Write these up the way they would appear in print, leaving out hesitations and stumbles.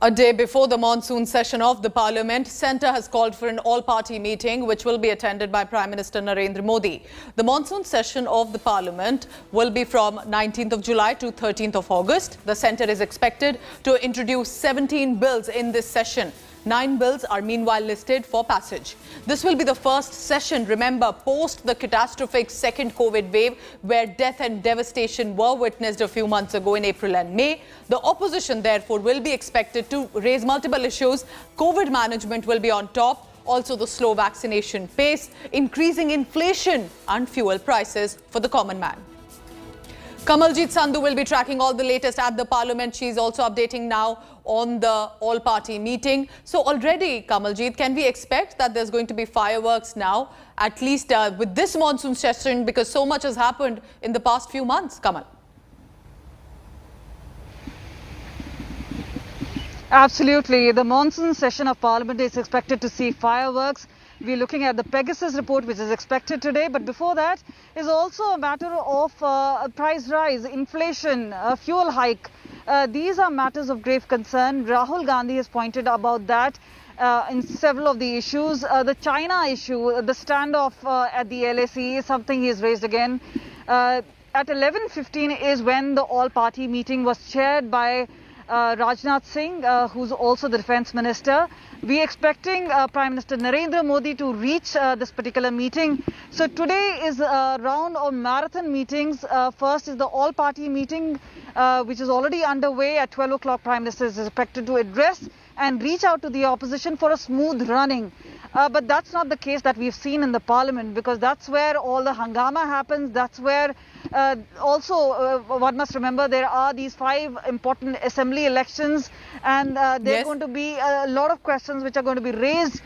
A day before the monsoon session of the Parliament, Centre has called for an all-party meeting which will be attended by Prime Minister Narendra Modi. The monsoon session of the Parliament will be from 19th of July to 13th of August. The Centre is expected to introduce 17 bills in this session. 9 bills are meanwhile listed for passage. This will be the first session, remember, post the catastrophic second COVID wave where death and devastation were witnessed a few months ago in April and May. The opposition, therefore, will be expected to raise multiple issues. COVID management will be on top. Also the slow vaccination pace, increasing inflation and fuel prices for the common man. Kamaljeet Sandhu will be tracking all the latest at the Parliament. She is also updating now on the all-party meeting. So already, Kamaljeet, can we expect that there's going to be fireworks now, at least with this monsoon session, because so much has happened in the past few months, Kamal? Absolutely. The monsoon session of Parliament is expected to see fireworks. We're looking at the Pegasus report, which is expected today. But before that is also a matter of price rise, inflation, fuel hike. These are matters of grave concern. Rahul Gandhi has pointed about that in several of the issues. The China issue, the standoff at the LAC is something he has raised again. At 11:15 is when the all-party meeting was chaired by Rajnath Singh, who's also the Defence Minister. We're expecting Prime Minister Narendra Modi to reach this particular meeting. So today is a round of marathon meetings. First is the all-party meeting, which is already underway. At 12 o'clock, Prime Minister is expected to address and reach out to the opposition for a smooth running. But that's not the case that we've seen in the Parliament, because that's where all the hangama happens. That's where one must remember there are these 5 important assembly elections, and there are going to be a lot of questions which are going to be raised,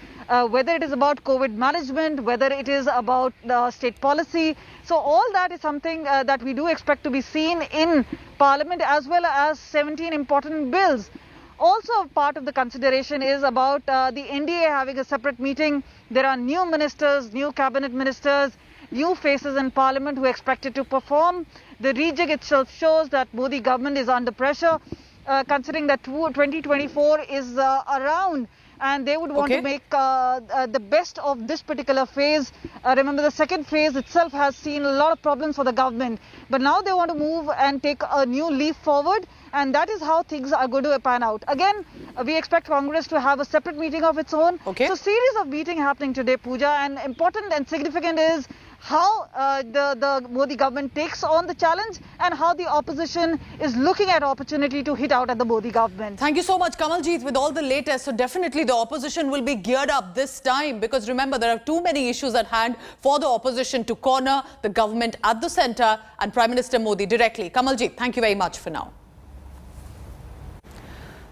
whether it is about COVID management, whether it is about state policy. So all that is something that we do expect to be seen in Parliament, as well as 17 important bills. Also, part of the consideration is about the NDA having a separate meeting. There are new ministers, new cabinet ministers, new faces in Parliament who are expected to perform. The rejig itself shows that Modi government is under pressure, considering that 2024 is around, and they would want to make the best of this particular phase. Remember, the second phase itself has seen a lot of problems for the government, but now they want to move and take a new leap forward, and that is how things are going to pan out. Again, we expect Congress to have a separate meeting of its own. So series of meetings happening today, Pooja, and important and significant is how the Modi government takes on the challenge and how the opposition is looking at opportunity to hit out at the Modi government. Thank you so much, Kamaljeet, with all the latest. So definitely the opposition will be geared up this time, because remember, there are too many issues at hand for the opposition to corner the government at the centre and Prime Minister Modi directly. Kamaljeet, thank you very much for now.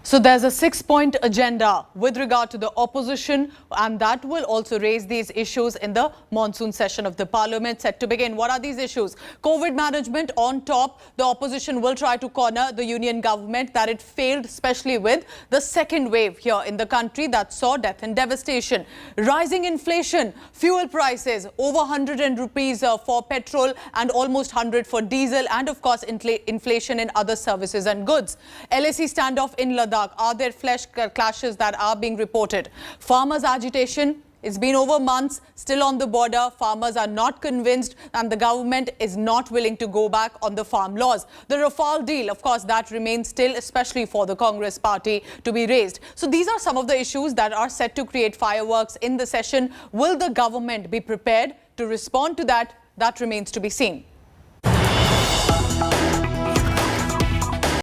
So there's a 6-point agenda with regard to the opposition, and that will also raise these issues in the monsoon session of the Parliament set to begin. What are these issues? COVID management on top. The opposition will try to corner the union government that it failed, especially with the second wave here in the country that saw death and devastation. Rising inflation, fuel prices over 100 rupees for petrol and almost 100 for diesel, and of course inflation in other services and goods. LAC standoff in Ladakh. Are there flesh clashes that are being reported? Farmers' agitation. It's been over months, still on the border. Farmers are not convinced, and the government is not willing to go back on the farm laws. The Rafale deal, of course, that remains still, especially for the Congress party, to be raised. So these are some of the issues that are set to create fireworks in the session. Will the government be prepared to respond to that? That remains to be seen.